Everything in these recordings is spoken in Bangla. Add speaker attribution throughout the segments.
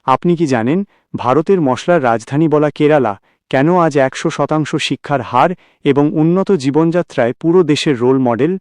Speaker 1: আপনি কি জানেন ভারতের মশলার রাজধানী বলা কেরালা কেন আজ 100% শিক্ষার হার এবং উন্নত জীবনযাত্রায় পুরো দেশের রোল মডেল?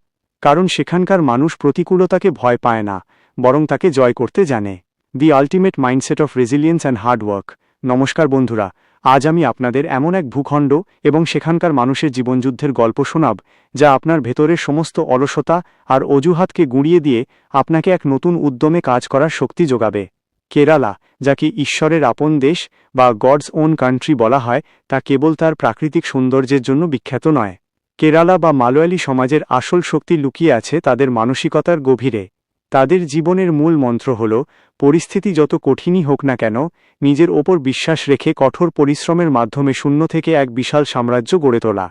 Speaker 1: কারণ সেখানকার মানুষ প্রতিকূলতাকে ভয় পায় না, বরং তাকে জয় করতে জানে। The ultimate mindset of resilience and hard work. নমস্কার বন্ধুরা, আজ আমি আপনাদের এমন এক ভূখণ্ড এবং সেখানকার মানুষের জীবনযুদ্ধের গল্প শোনাব যা আপনার ভেতরের সমস্ত অলসতা আর অজুহাতকে গুঁড়িয়ে দিয়ে আপনাকে এক নতুন উদ্যমে কাজ করার শক্তি যোগাবে। কেরালা, যাকে ঈশ্বরের আপন দেশ বা গডস ওন কান্ট্রি বলা হয়, তা কেবল তার প্রাকৃতিক সৌন্দর্যের জন্য বিখ্যাত নয়। কেরালা বা মালয়ালি সমাজের আসল শক্তি লুকিয়ে আছে তাদের মানসিকতার গভীরে। তাদের জীবনের মূল মন্ত্র হল, পরিস্থিতি যত কঠিনই হোক না কেন, নিজের ওপর বিশ্বাস রেখে কঠোর পরিশ্রমের মাধ্যমে শূন্য থেকে এক বিশাল সাম্রাজ্য গড়ে তোলা।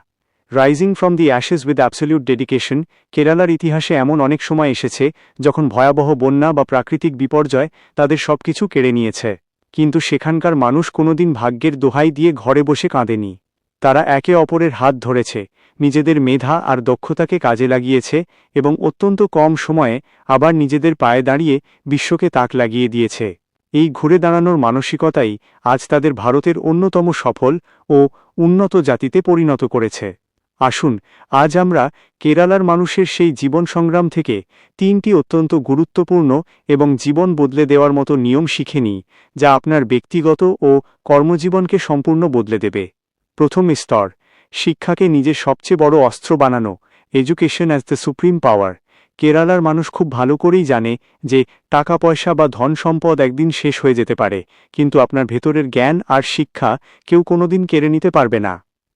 Speaker 1: Rising from the Ashes with absolute dedication. কেরালার ইতিহাসে এমন অনেক সময় এসেছে যখন ভয়াবহ বন্যা বা প্রাকৃতিক বিপর্যয় তাদের সবকিছু কেড়ে নিয়েছে, কিন্তু সেখানকার মানুষ কোনোদিন ভাগ্যের দোহাই দিয়ে ঘরে বসে কাঁদেনি। তারা একে অপরের হাত ধরেছে, নিজেদের মেধা আর দক্ষতাকে কাজে লাগিয়েছে এবং অত্যন্ত কম সময়ে আবার নিজেদের পায়ে দাঁড়িয়ে বিশ্বকে তাক লাগিয়ে দিয়েছে। এই ঘুরে দাঁড়ানোর মানসিকতাই আজ তাদের ভারতের অন্যতম সফল ও উন্নত জাতিতে পরিণত করেছে। আসুন আজ আমরা কেরালার মানুষের সেই জীবন সংগ্রাম থেকে 3টি অত্যন্ত গুরুত্বপূর্ণ এবং জীবন বদলে দেওয়ার মতো নিয়ম শিখে নিই, যা আপনার ব্যক্তিগত ও কর্মজীবনকে সম্পূর্ণ বদলে দেবে। প্রথম স্তর, শিক্ষাকে নিজের সবচেয়ে বড় অস্ত্র বানানো। এডুকেশন অ্যাজ দ্য সুপ্রিম পাওয়ার। কেরালার মানুষ খুব ভালো করেই জানে যে টাকা পয়সা বা ধন সম্পদ একদিন শেষ হয়ে যেতে পারে, কিন্তু আপনার ভেতরের জ্ঞান আর শিক্ষা কেউ কোনোদিন কেড়ে নিতে পারবে না।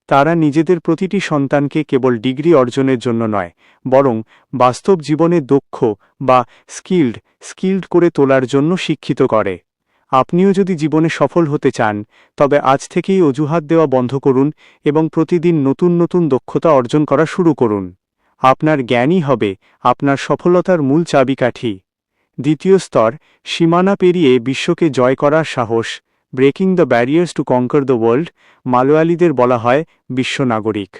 Speaker 1: তারা নিজেদের প্রতিটি সন্তানকে কেবল ডিগ্রি অর্জনের জন্য নয়, বরং বাস্তব জীবনে দক্ষ বা স্কিল্ড করে তোলার জন্য শিক্ষিত করে। আপনিও যদি জীবনে সফল হতে চান, তবে আজ থেকেই অজুহাত দেওয়া বন্ধ করুন এবং প্রতিদিন নতুন নতুন দক্ষতা অর্জন করা শুরু করুন। আপনার জ্ঞানই হবে আপনার সফলতার মূল চাবিকাঠি। দ্বিতীয় স্তর, সীমানা পেরিয়ে বিশ্বকে জয় করার সাহস। Breaking the barriers to conquer the world. মালয়ালিদের বলা হয় বিশ্ব নাগরিক।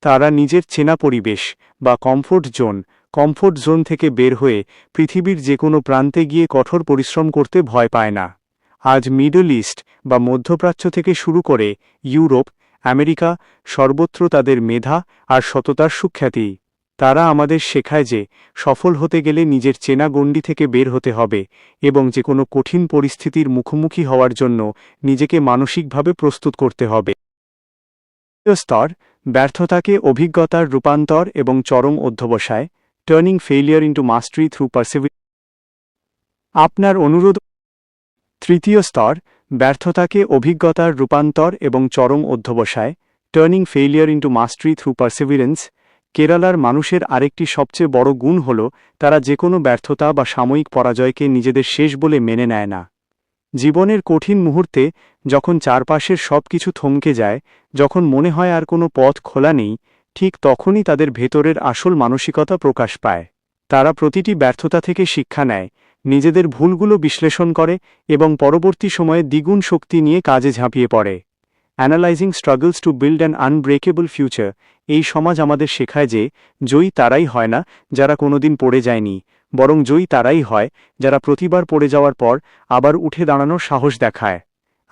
Speaker 1: তারা নিজের চেনা পরিবেশ বা কমফোর্ট জোন থেকে বের হয়ে পৃথিবীর যে কোনো প্রান্তে গিয়ে কঠোর পরিশ্রম করতে ভয় পায় না। আজ মিডল ইস্ট বা মধ্যপ্রাচ্য থেকে শুরু করে ইউরোপ, আমেরিকা, সর্বত্র তাদের মেধা আর সততার সুখ্যাতি। তারা আমাদের শেখায় যে সফল হতে গেলে নিজের চেনা গণ্ডি থেকে বের হতে হবে এবং যে কোনো কঠিন পরিস্থিতির মুখোমুখি হওয়ার জন্য নিজেকে মানসিকভাবে প্রস্তুত করতে হবে। স্তর, ব্যর্থতাকে অভিজ্ঞতার রূপান্তর এবং চরম অধ্যবসায়। Turning failure into mastery through perseverance. আপনার অনুরোধ। তৃতীয় স্তর, ব্যর্থতাকে অভিজ্ঞতার রূপান্তর এবং চরম অধ্যবসায়। Turning failure into mastery through perseverance. কেরালার মানুষের আরেকটি সবচেয়ে বড় গুণ হল, তারা যে কোনো ব্যর্থতা বা সাময়িক পরাজয়কে নিজেদের শেষ বলে মেনে নেয় না। জীবনের কঠিন মুহূর্তে, যখন চারপাশের সব কিছু থমকে যায়, যখন মনে হয় আর কোনো পথ খোলা নেই, ঠিক তখনই তাদের ভেতরের আসল মানসিকতা প্রকাশ পায়। তারা প্রতিটি ব্যর্থতা থেকে শিক্ষা নেয়, নিজেদের ভুলগুলো বিশ্লেষণ করে এবং পরবর্তী সময়ে দ্বিগুণ শক্তি নিয়ে কাজে ঝাঁপিয়ে পড়ে। Analysing struggles to build an unbreakable future. এই সমাজ আমাদের শেখায় যে জয়ী তারাই হয় না যারা কোনোদিন পড়ে যায়নি, বরং জয়ী তারাই হয় যারা প্রতিবার পড়ে যাওয়ার পর আবার উঠে দাঁড়ানোর সাহস দেখায়।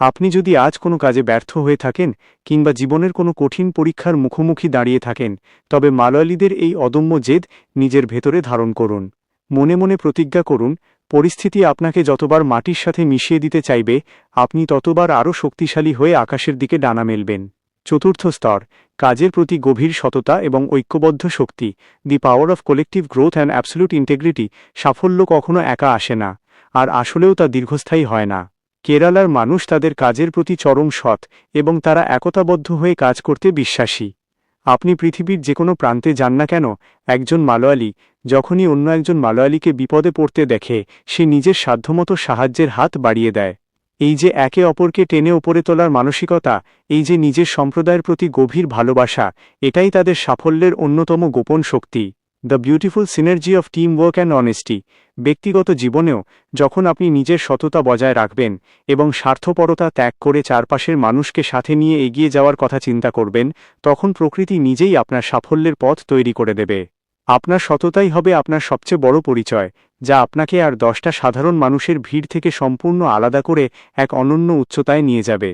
Speaker 1: আপনি যদি আজ কোনো কাজে ব্যর্থ হয়ে থাকেন কিংবা জীবনের কোনো কঠিন পরীক্ষার মুখোমুখি দাঁড়িয়ে থাকেন, তবে মালয়ালিদের এই অদম্য জেদ নিজের ভেতরে ধারণ করুন। মনে মনে প্রতিজ্ঞা করুন, পরিস্থিতি আপনাকে যতবার মাটির সাথে মিশিয়ে দিতে চাইবে, আপনি ততবার আরও শক্তিশালী হয়ে আকাশের দিকে ডানা মেলবেন। চতুর্থ স্তর, কাজের প্রতি গভীর সততা এবং ঐক্যবদ্ধ শক্তি। The power of collective growth and absolute integrity. সাফল্য কখনো একা আসে না, আর আসলেও তা দীর্ঘস্থায়ী হয় না। কেরালার মানুষ তাদের কাজের প্রতি চরম সৎ এবং তারা একতাবদ্ধ হয়ে কাজ করতে বিশ্বাসী। আপনি পৃথিবীর যে কোনো প্রান্তে যান না কেন, একজন মালয়ালি যখনই অন্য একজন মালয়ালিকে বিপদে পড়তে দেখে, সে নিজের সাধ্যমতো সাহায্যের হাত বাড়িয়ে দেয়। এই যে একে অপরকে টেনে ওপরে তোলার মানসিকতা, এই যে নিজের সম্প্রদায়ের প্রতি গভীর ভালোবাসা, এটাই তাদের সাফল্যের অন্যতম গোপন শক্তি। The beautiful synergy of team work and honesty. ব্যক্তিগত জীবনেও যখন আপনি নিজের সততা বজায় রাখবেন এবং স্বার্থপরতা ত্যাগ করে চারপাশের মানুষকে সাথে নিয়ে এগিয়ে যাওয়ার কথা চিন্তা করবেন, তখন প্রকৃতি নিজেই আপনার সাফল্যের পথ তৈরি করে দেবে। আপনার সততাই হবে আপনার সবচেয়ে বড় পরিচয়, যা আপনাকে আর 10টা সাধারণ মানুষের ভিড় থেকে সম্পূর্ণ আলাদা করে এক অনন্য উচ্চতায় নিয়ে যাবে।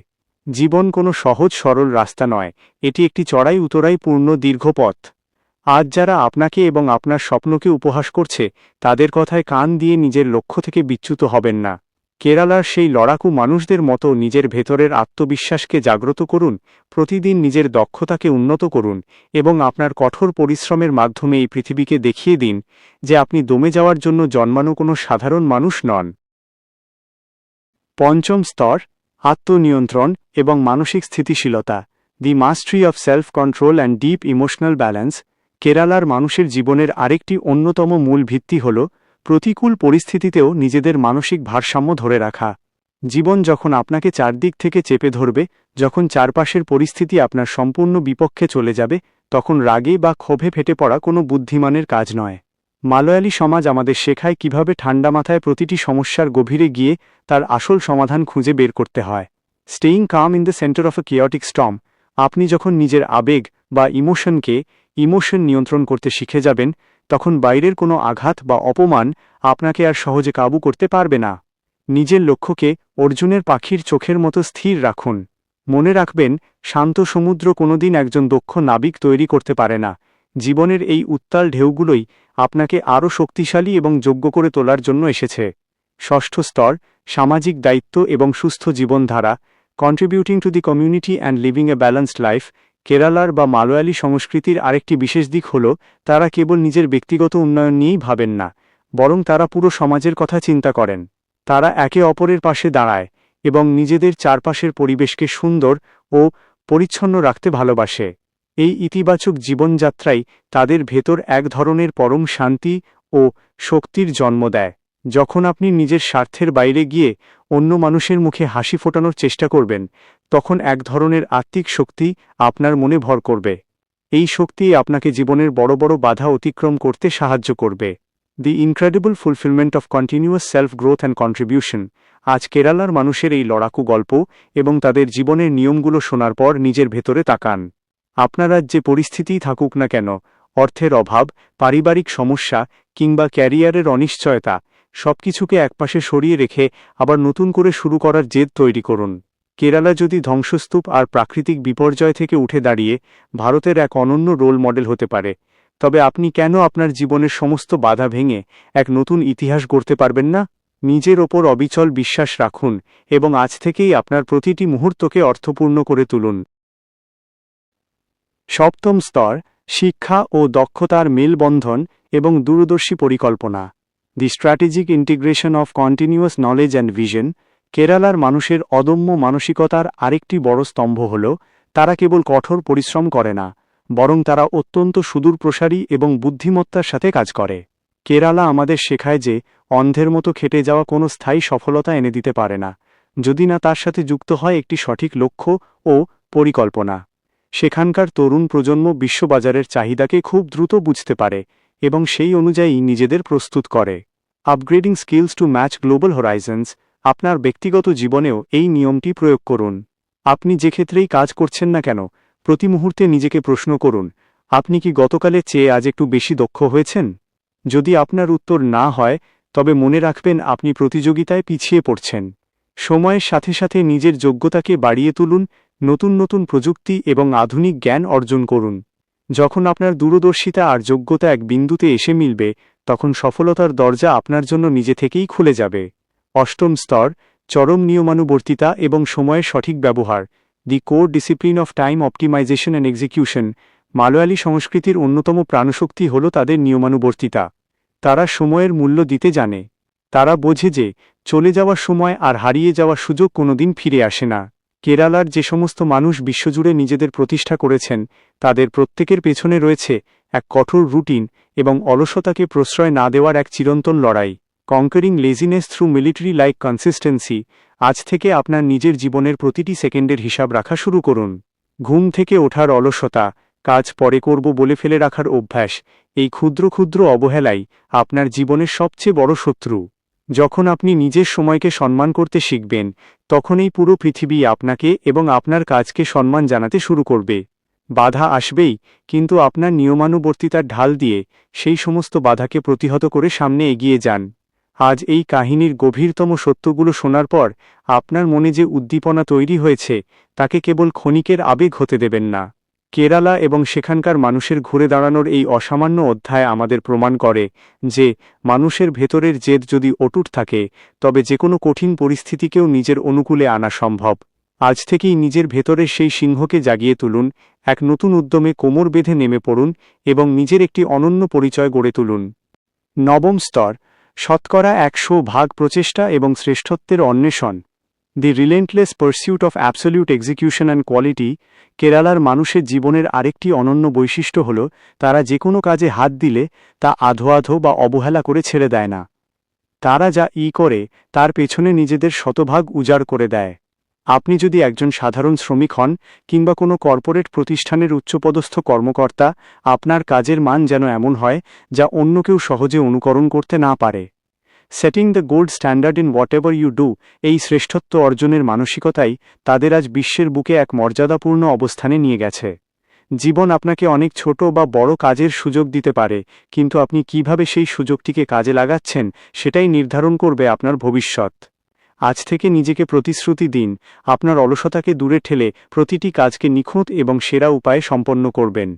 Speaker 1: জীবন কোনো সহজ সরল রাস্তা নয়, এটি একটি চড়াই উতরাই পূর্ণ দীর্ঘ পথ। আজ যারা আপনাকে এবং আপনার স্বপ্নকে উপহাস করছে, তাদের কথায় কান দিয়ে নিজের লক্ষ্য থেকে বিচ্যুত হবেন না। কেরালার সেই লড়াকু মানুষদের মতো নিজের ভেতরের আত্মবিশ্বাসকে জাগ্রত করুন, প্রতিদিন নিজের দক্ষতাকে উন্নত করুন এবং আপনার কঠোর পরিশ্রমের মাধ্যমে এই পৃথিবীকে দেখিয়ে দিন যে আপনি দমে যাওয়ার জন্য জন্মানো কোনো সাধারণ মানুষ নন। পঞ্চম স্তর, আত্মনিয়ন্ত্রণ এবং মানসিক স্থিতিশীলতা, the mastery of self control and deep emotional balance. কেরালার মানুষের জীবনের আরেকটি অন্যতম মূল ভিত্তি হল প্রতিকূল পরিস্থিতিতেও নিজেদের মানসিক ভারসাম্য ধরে রাখা। জীবন যখন আপনাকে চারদিক থেকে চেপে ধরবে, যখন চারপাশের পরিস্থিতি আপনার সম্পূর্ণ বিপক্ষে চলে যাবে, তখন রাগে বা ক্ষোভে ফেটে পড়া কোনো বুদ্ধিমানের কাজ নয়। মালয়ালি সমাজ আমাদের শেখায় কিভাবে ঠান্ডা মাথায় প্রতিটি সমস্যার গভীরে গিয়ে তার আসল সমাধান খুঁজে বের করতে হয়। Staying calm in the centre of a chaotic storm. আপনি যখন নিজের আবেগ বা ইমোশন নিয়ন্ত্রণ করতে শিখে যাবেন, তখন বাইরের কোনো আঘাত বা অপমান আপনাকে আর সহজে কাবু করতে পারবে না। নিজের লক্ষ্যকে অর্জুনের পাখির চোখের মতো স্থির রাখুন। মনে রাখবেন, শান্ত সমুদ্র কোনোদিন একজন দক্ষ নাবিক তৈরি করতে পারে না। জীবনের এই উত্তাল ঢেউগুলোই আপনাকে আরও শক্তিশালী এবং যোগ্য করে তোলার জন্য এসেছে। ষষ্ঠ স্তর, সামাজিক দায়িত্ব এবং সুস্থ জীবনধারা, contributing to the community and living A balanced life. কেরালার বা মালয়ালি সংস্কৃতির আরেকটি বিশেষ দিক হল, তারা কেবল নিজের ব্যক্তিগত উন্নয়ন নিয়েই ভাবেন না, বরং তারা পুরো সমাজের কথা চিন্তা করেন। তারা একে অপরের পাশে দাঁড়ায় এবং নিজেদের চারপাশের পরিবেশকে সুন্দর ও পরিচ্ছন্ন রাখতে ভালোবাসে। এই ইতিবাচক জীবনযাত্রাই তাদের ভেতর এক ধরনের পরম শান্তি ও শক্তির জন্ম দেয়। যখন আপনি নিজের স্বার্থের বাইরে গিয়ে অন্য মানুষের মুখে হাসি ফোটানোর চেষ্টা করবেন, তখন এক ধরনের আত্মিক শক্তি আপনার মনে ভর করবে। এই শক্তি আপনাকে জীবনের বড় বড় বাধা অতিক্রম করতে সাহায্য করবে। The incredible fulfilment of continuous self growth and contribution. আজ কেরালার মানুষের এই লড়াকু গল্প এবং তাদের জীবনের নিয়মগুলো শোনার পর নিজের ভেতরে তাকান। আপনার আজ যে পরিস্থিতিই থাকুক না কেন, অর্থের অভাব, পারিবারিক সমস্যা কিংবা ক্যারিয়ারের অনিশ্চয়তা, সবকিছুকে একপাশে সরিয়ে রেখে আবার নতুন করে শুরু করার জেদ তৈরি করুন। কেরালা যদি ধ্বংসস্তূপ আর প্রাকৃতিক বিপর্যয় থেকে উঠে দাঁড়িয়ে ভারতের এক অনন্য রোল মডেল হতে পারে, তবে আপনি কেন আপনার জীবনের সমস্ত বাধা ভেঙে এক নতুন ইতিহাস গড়তে পারবেন না? নিজের ওপর অবিচল বিশ্বাস রাখুন এবং আজ থেকেই আপনার প্রতিটি মুহূর্তকে অর্থপূর্ণ করে তুলুন। সপ্তম স্তর, শিক্ষা ও দক্ষতার মেলবন্ধন এবং দূরদর্শী পরিকল্পনা, the strategic integration of continuous knowledge and vision. কেরালার মানুষের অদম্য মানসিকতার আরেকটি বড় স্তম্ভ হল, তারা কেবল কঠোর পরিশ্রম করে না, বরং তারা অত্যন্ত সুদূরপ্রসারী এবং বুদ্ধিমত্তার সাথে কাজ করে। কেরালা আমাদের শেখায় যে অন্ধের মতো খেটে যাওয়া কোনো স্থায়ী সফলতা এনে দিতে পারে না, যদি না তার সাথে যুক্ত হয় একটি সঠিক লক্ষ্য ও পরিকল্পনা। সেখানকার তরুণ প্রজন্ম বিশ্ববাজারের চাহিদাকে খুব দ্রুত বুঝতে পারে এবং সেই অনুযায়ী নিজেদের প্রস্তুত করে। Upgrading skills to match global horizons. আপনার ব্যক্তিগত জীবনেও এই নিয়মটি প্রয়োগ করুন। আপনি যে ক্ষেত্রেই কাজ করছেন না কেন, প্রতি মুহূর্তে নিজেকে প্রশ্ন করুন, আপনি কি গতকালের চেয়ে আজ একটু বেশি দক্ষ হয়েছেন? যদি আপনার উত্তর না হয়, তবে মনে রাখবেন আপনি প্রতিযোগিতায় পিছিয়ে পড়ছেন। সময়ের সাথে সাথে নিজের যোগ্যতাকে বাড়িয়ে তুলুন, নতুন নতুন প্রযুক্তি এবং আধুনিক জ্ঞান অর্জন করুন। যখন আপনার দূরদর্শিতা আর যোগ্যতা এক বিন্দুতে এসে মিলবে, তখন সফলতার দরজা আপনার জন্য নিজে থেকেই খুলে যাবে। অষ্টম স্তর, চরম নিয়মানুবর্তিতা এবং সময়ের সঠিক ব্যবহার, the core discipline of time optimisation and execution. Malayali সংস্কৃতির অন্যতম প্রাণশক্তি হল তাদের নিয়মানুবর্তিতা। তারা সময়ের মূল্য দিতে জানে। তারা বোঝে যে চলে যাওয়ার সময় আর হারিয়ে যাওয়ার সুযোগ কোনোদিন ফিরে আসে না। কেরালার যে সমস্ত মানুষ বিশ্বজুড়ে নিজেদের প্রতিষ্ঠা করেছেন, তাদের প্রত্যেকের পেছনে রয়েছে এক কঠোর রুটিন এবং অলসতাকে প্রশ্রয় না দেওয়ার এক চিরন্তন লড়াই। Conquering laziness through military like consistency. আজ থেকে আপনার নিজের জীবনের প্রতিটি সেকেন্ডের হিসাব রাখা শুরু করুন। ঘুম থেকে ওঠার অলসতা, কাজ পরে করব বলে ফেলে রাখার অভ্যাস, এই ক্ষুদ্র ক্ষুদ্র অবহেলাই আপনার জীবনের সবচেয়ে বড় শত্রু। যখন আপনি নিজের সময়কে সম্মান করতে শিখবেন, তখন এই পুরো পৃথিবী আপনাকে এবং আপনার কাজকে সম্মান জানাতে শুরু করবে। বাধা আসবেই, কিন্তু আপনার নিয়মানুবর্তিতার ঢাল দিয়ে সেই সমস্ত বাধাকে প্রতিহত করে সামনে এগিয়ে যান। আজ এই কাহিনীর গভীরতম সত্যগুলো শোনার পর আপনার মনে যে উদ্দীপনা তৈরি হয়েছে তাকে কেবল ক্ষণিকের আবেগ হতে দেবেন না। কেরালা এবং সেখানকার মানুষের ঘুরে দাঁড়ানোর এই অসামান্য অধ্যায় আমাদের প্রমাণ করে যে মানুষের ভেতরের জেদ যদি অটুট থাকে তবে যে কোনো কঠিন পরিস্থিতিকেও নিজের অনুকূলে আনা সম্ভব। আজ থেকেই নিজের ভেতরের সেই সিংহকে জাগিয়ে তুলুন, এক নতুন উদ্যমে কোমর বেঁধে নেমে পড়ুন এবং নিজের একটি অনন্য পরিচয় গড়ে তুলুন। নবম স্তর, শতকরা 100% প্রচেষ্টা এবং শ্রেষ্ঠত্বের অন্বেষণ। The relentless pursuit of absolute execution and quality. কেরালার মানুষের জীবনের আরেকটি অনন্য বৈশিষ্ট্য হল তারা যে কোনো কাজে হাত দিলে তা আধো আধো বা অবহেলা করে ছেড়ে দেয় না। তারা যা করে তার পেছনে নিজেদের শতভাগ উজাড় করে দেয়। আপনি যদি একজন সাধারণ শ্রমিক হন কিংবা কোনো কর্পোরেট প্রতিষ্ঠানের উচ্চপদস্থ কর্মকর্তা, আপনার কাজের মান যেন এমন হয় যা অন্য কেউ সহজে অনুকরণ করতে না পারে। Setting the gold standard in whatever you do, এই শ্রেষ্ঠত্ব অর্জনের মানসিকতাই তাদের আজ বিশ্বের বুকে এক মর্যাদাপূর্ণ অবস্থানে নিয়ে গেছে। জীবন আপনাকে অনেক ছোট বা বড় কাজের সুযোগ দিতে পারে, কিন্তু আপনি কিভাবে সেই সুযোগটিকে কাজে লাগাচ্ছেন সেটাই নির্ধারণ করবে আপনার ভবিষ্যৎ। আজ থেকে নিজেকে প্রতিশ্রুতি দিন, আপনার অলসতাকে দূরে ঠেলে প্রতিটি কাজকে নিখুঁত এবং সেরা উপায়ে সম্পন্ন করবেন।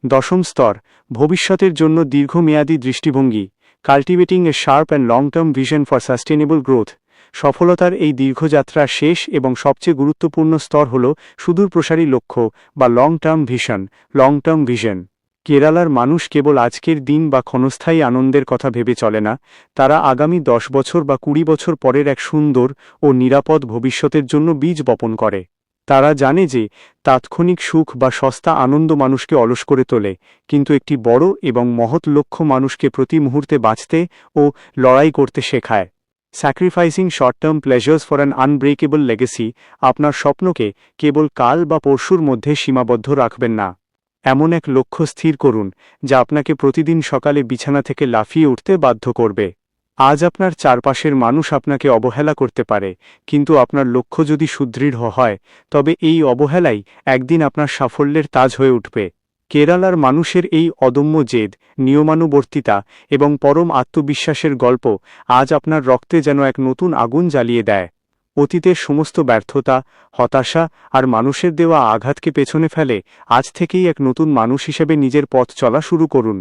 Speaker 1: দশম স্তর, ভবিষ্যতের জন্য দীর্ঘমেয়াদী দৃষ্টিভঙ্গি। Cultivating A sharp and long term vision for sustainable growth. সফলতার এই দীর্ঘযাত্রার শেষ এবং সবচেয়ে গুরুত্বপূর্ণ স্তর হল সুদূরপ্রসারী লক্ষ্য বা লং টার্ম ভিশন। কেরালার মানুষ কেবল আজকের দিন বা ক্ষণস্থায়ী আনন্দের কথা ভেবে চলে না, তারা আগামী 10 বছর বা 20 বছর পরের এক সুন্দর ও নিরাপদ ভবিষ্যতের জন্য বীজ বপন করে। তারা জানে যে তাৎক্ষণিক সুখ বা সস্তা আনন্দ মানুষকে অলস করে তোলে, কিন্তু একটি বড় এবং মহৎ লক্ষ্য মানুষকে প্রতি মুহূর্তে বাঁচতে ও লড়াই করতে শেখায়। Sacrificing short term pleasures for an unbreakable legacy. আপনার স্বপ্নকে কেবল কাল বা পরশুর মধ্যে সীমাবদ্ধ রাখবেন না। এমন এক লক্ষ্য স্থির করুন যা আপনাকে প্রতিদিন সকালে বিছানা থেকে লাফিয়ে উঠতে বাধ্য করবে। আজ আপনার চারপাশের মানুষ আপনাকে অবহেলা করতে পারে, কিন্তু আপনার লক্ষ্য যদি সুদৃঢ় হয় তবে এই অবহেলাই একদিন আপনার সাফল্যের তাজ হয়ে উঠবে। কেরালার মানুষের এই অদম্য জেদ, নিয়মানুবর্তিতা এবং পরম আত্মবিশ্বাসের গল্প আজ আপনার রক্তে যেন এক নতুন আগুন জ্বালিয়ে দেয়। অতীতের সমস্ত ব্যর্থতা, হতাশা আর মানুষের দেওয়া আঘাতকে পেছনে ফেলে আজ থেকেই এক নতুন মানুষ হিসেবে নিজের পথ চলা শুরু করুন।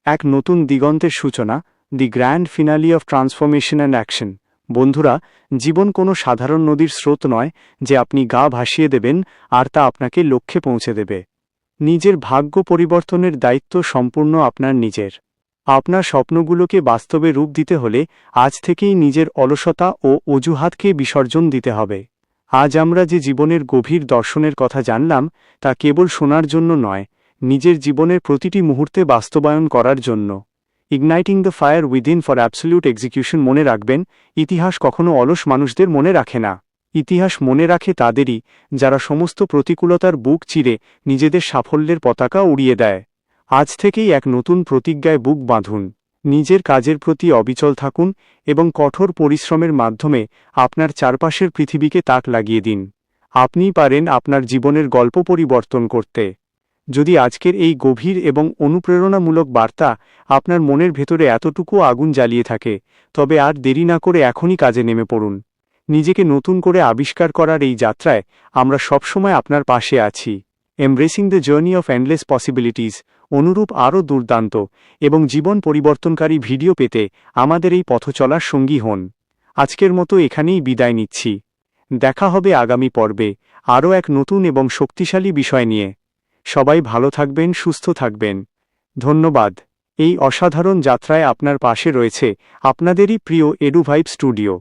Speaker 1: এক নতুন দিগন্তের সূচনা, the grand finale of transformation and action. বন্ধুরা, জীবন কোনো সাধারণ নদীর স্রোত নয় যে আপনি গা ভাসিয়ে দেবেন আর তা আপনাকে লক্ষ্যে পৌঁছে দেবে। নিজের ভাগ্য পরিবর্তনের দায়িত্ব সম্পূর্ণ আপনার নিজের। আপনার স্বপ্নগুলোকে বাস্তবে রূপ দিতে হলে আজ থেকেই নিজের অলসতা ও অজুহাতকে বিসর্জন দিতে হবে। আজ আমরা যে জীবনের গভীর দর্শনের কথা জানলাম তা কেবল শোনার জন্য নয়, নিজের জীবনের প্রতিটি মুহূর্তে বাস্তবায়ন করার জন্য। Igniting the fire within for absolute execution. মনে রাখবেন, ইতিহাস কখনো অলস মানুষদের মনে রাখে না। ইতিহাস মনে রাখে তাদেরই যারা সমস্ত প্রতিকূলতার বুক চিরে নিজেদের সাফল্যের পতাকা উড়িয়ে দেয়। আজ থেকেই এক নতুন প্রতিজ্ঞায় বুক বাঁধুন। নিজের কাজের প্রতি অবিচল থাকুন এবং কঠোর পরিশ্রমের মাধ্যমে আপনার চারপাশের পৃথিবীকে তাক লাগিয়ে দিন। আপনিই পারেন আপনার জীবনের গল্প পরিবর্তন করতে। যদি আজকের এই গভীর এবং অনুপ্রেরণামূলক বার্তা আপনার মনের ভেতরে এতটুকু আগুন জ্বালিয়ে থাকে, তবে আর দেরি না করে এখনই কাজে নেমে পড়ুন। নিজেকে নতুন করে আবিষ্কার করার এই যাত্রায় আমরা সবসময় আপনার পাশে আছি। Embarrassing the journey of endless possibilities. অনুরূপ আরও দুর্দান্ত এবং জীবন পরিবর্তনকারী ভিডিও পেতে আমাদের এই পথ চলার সঙ্গী হন। আজকের মতো এখানেই বিদায় নিচ্ছি। দেখা হবে আগামী পর্বে আরও এক নতুন এবং শক্তিশালী বিষয় নিয়ে। সবাই ভালো থাকবেন, সুস্থ থাকবেন। ধন্যবাদ। এই অসাধারণ যাত্রায় আপনার পাশে রয়েছে আপনাদেরই প্রিয় এডুভাইব স্টুডিও।